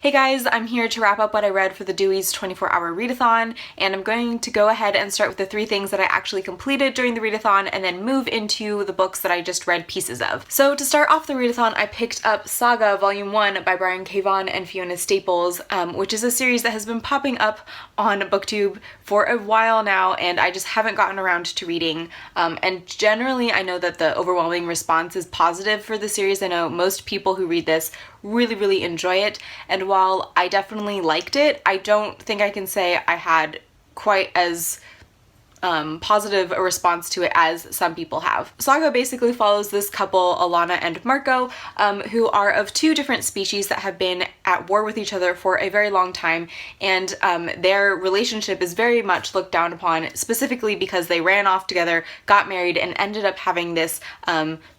Hey guys, I'm here to wrap up what I read for the Dewey's 24-hour readathon, and I'm going to go ahead and start with the 3 things that I actually completed during the readathon and then move into the books that I just read pieces of. So to start off the readathon, I picked up Saga Volume 1 by Brian K. Vaughan and Fiona Staples, which is a series that has been popping up on BookTube for a while now, and I just haven't gotten around to reading. And generally, I know that the overwhelming response is positive for the series. I know most people who read this really enjoy it, and while I definitely liked it, I don't think I can say I had quite as positive a response to it as some people have. Saga basically follows this couple, Alana and Marco, who are of 2 different species that have been at war with each other for a very long time, and their relationship is very much looked down upon, specifically because they ran off together, got married, and ended up having this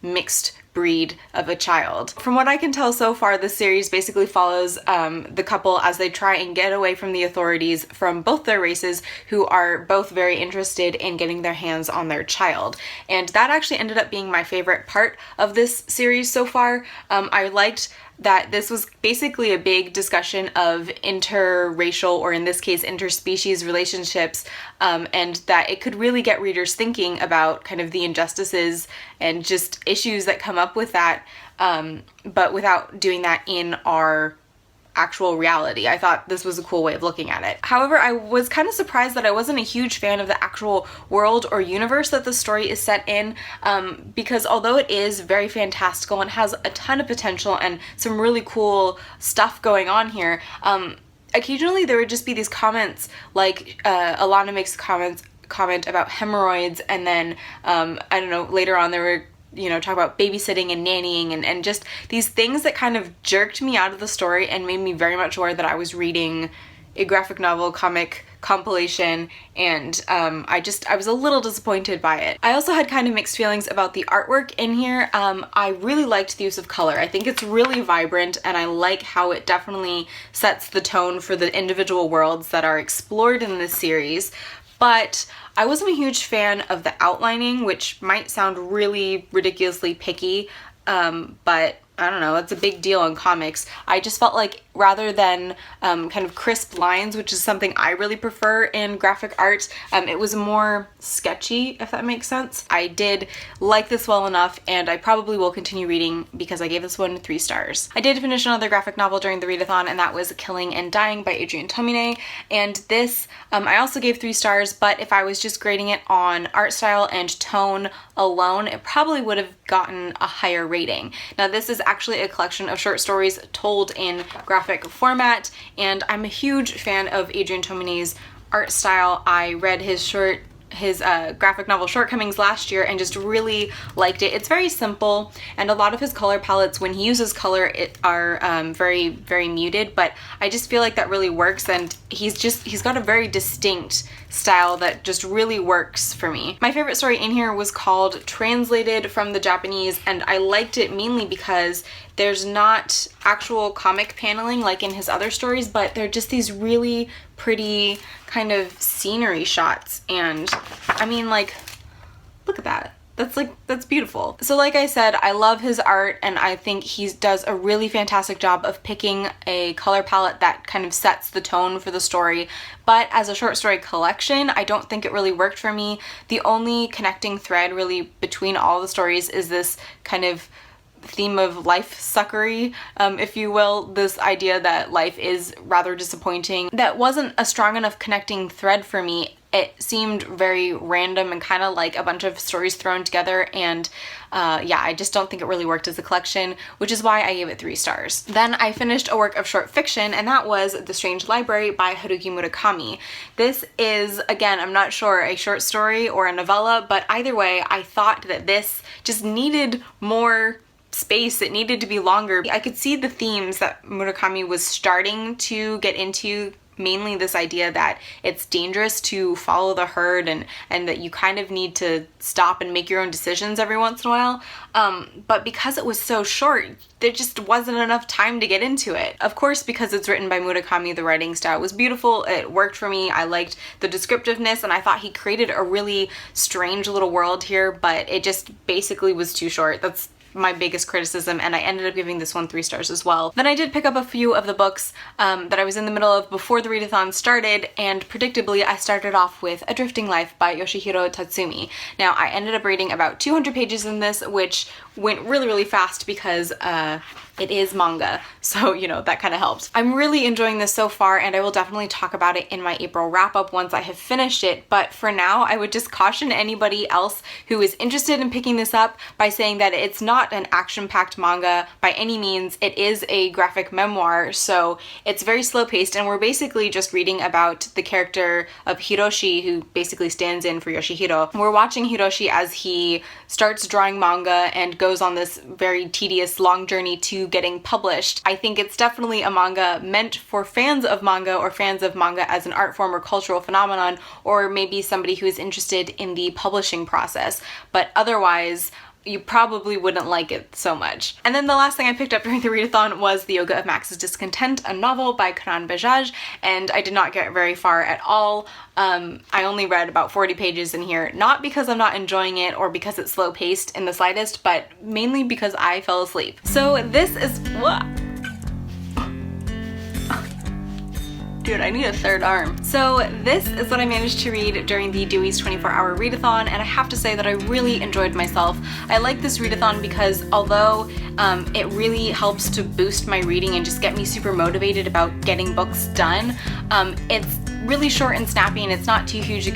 mixed breed of a child. From what I can tell so far, this series basically follows the couple as they try and get away from the authorities from both their races, who are both very interested in getting their hands on their child. And that actually ended up being my favorite part of this series so far. I liked that this was basically a big discussion of interracial, or in this case interspecies relationships, and that it could really get readers thinking about kind of the injustices and just issues that come up with that, but without doing that in our actual reality. I thought this was a cool way of looking at it. However, I was kind of surprised that I wasn't a huge fan of the actual world or universe that the story is set in, because although it is very fantastical and has a ton of potential and some really cool stuff going on here, occasionally there would just be these comments, like Alana makes a comment about hemorrhoids, and then I don't know, later on there were talk about babysitting and nannying and just these things that kind of jerked me out of the story and made me very much aware that I was reading a graphic novel comic compilation, and I was a little disappointed by it. I also had kind of mixed feelings about the artwork in here. I really liked the use of color. I think it's really vibrant, and I like how it definitely sets the tone for the individual worlds that are explored in this series. But I wasn't a huge fan of the outlining, which might sound really ridiculously picky, but I don't know, it's a big deal in comics. I just felt like rather than kind of crisp lines, which is something I really prefer in graphic art, it was more sketchy, if that makes sense. I did like this well enough, and I probably will continue reading because I gave this one 3 stars. I did finish another graphic novel during the readathon, and that was Killing and Dying by Adrienne Tomine, and this I also gave 3 stars, but if I was just grading it on art style and tone alone, it probably would have gotten a higher rating. Now, this is actually a collection of short stories told in graphic format, and I'm a huge fan of Adrienne Tomine's art style. I read his graphic novel Shortcomings last year and just really liked it. It's very simple, and a lot of his color palettes, when he uses color, are very muted, but I just feel like that really works, and he's got a very distinct style that just really works for me. My favorite story in here was called Translated from the Japanese, and I liked it mainly because there's not actual comic paneling like in his other stories, but they're just these really pretty kind of scenery shots, and I mean, like, look at that. That's beautiful. So like I said, I love his art, and I think he does a really fantastic job of picking a color palette that kind of sets the tone for the story. But as a short story collection, I don't think it really worked for me. The only connecting thread really between all the stories is this kind of theme of life suckery, if you will, this idea that life is rather disappointing. That wasn't a strong enough connecting thread for me. It seemed very random and kind of like a bunch of stories thrown together, and yeah, I just don't think it really worked as a collection, which is why I gave it 3 stars. Then I finished a work of short fiction, and that was The Strange Library by Haruki Murakami. This is, again, I'm not sure, a short story or a novella, but either way, I thought that this just needed more space. It needed to be longer. I could see the themes that Murakami was starting to get into, mainly this idea that it's dangerous to follow the herd, and that you kind of need to stop and make your own decisions every once in a while. But because it was so short, there just wasn't enough time to get into it. Of course, because it's written by Murakami, the writing style was beautiful. It worked for me. I liked the descriptiveness, and I thought he created a really strange little world here, but it just basically was too short. That's my biggest criticism, and I ended up giving this one 3 stars as well. Then I did pick up a few of the books that I was in the middle of before the readathon started, and predictably I started off with A Drifting Life by Yoshihiro Tatsumi. Now I ended up reading about 200 pages in this, which went really fast because it is manga, so you know, that kind of helped. I'm really enjoying this so far, and I will definitely talk about it in my April wrap-up once I have finished it, but for now I would just caution anybody else who is interested in picking this up by saying that it's not an action-packed manga by any means. It is a graphic memoir, so it's very slow-paced, and we're basically just reading about the character of Hiroshi, who basically stands in for Yoshihiro. We're watching Hiroshi as he starts drawing manga and goes on this very tedious long journey to getting published. I think it's definitely a manga meant for fans of manga, or fans of manga as an art form or cultural phenomenon, or maybe somebody who is interested in the publishing process, but otherwise you probably wouldn't like it so much. And then the last thing I picked up during the readathon was The Yoga of Max's Discontent, a novel by Karan Bajaj, and I did not get very far at all. I only read about 40 pages in here, not because I'm not enjoying it or because it's slow paced in the slightest, but mainly because I fell asleep. So this is what? Dude, I need a third arm. So this is what I managed to read during the Dewey's 24-hour readathon, and I have to say that I really enjoyed myself. I like this readathon because although it really helps to boost my reading and just get me super motivated about getting books done, it's really short and snappy, and it's not too huge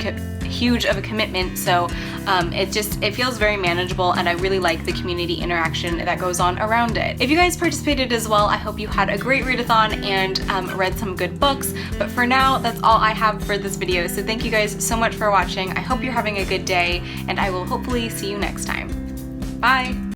of a commitment, so it feels very manageable, and I really like the community interaction that goes on around it. If you guys participated as well, I hope you had a great readathon and read some good books, but for now that's all I have for this video, so thank you guys so much for watching. I hope you're having a good day, and I will hopefully see you next time. Bye!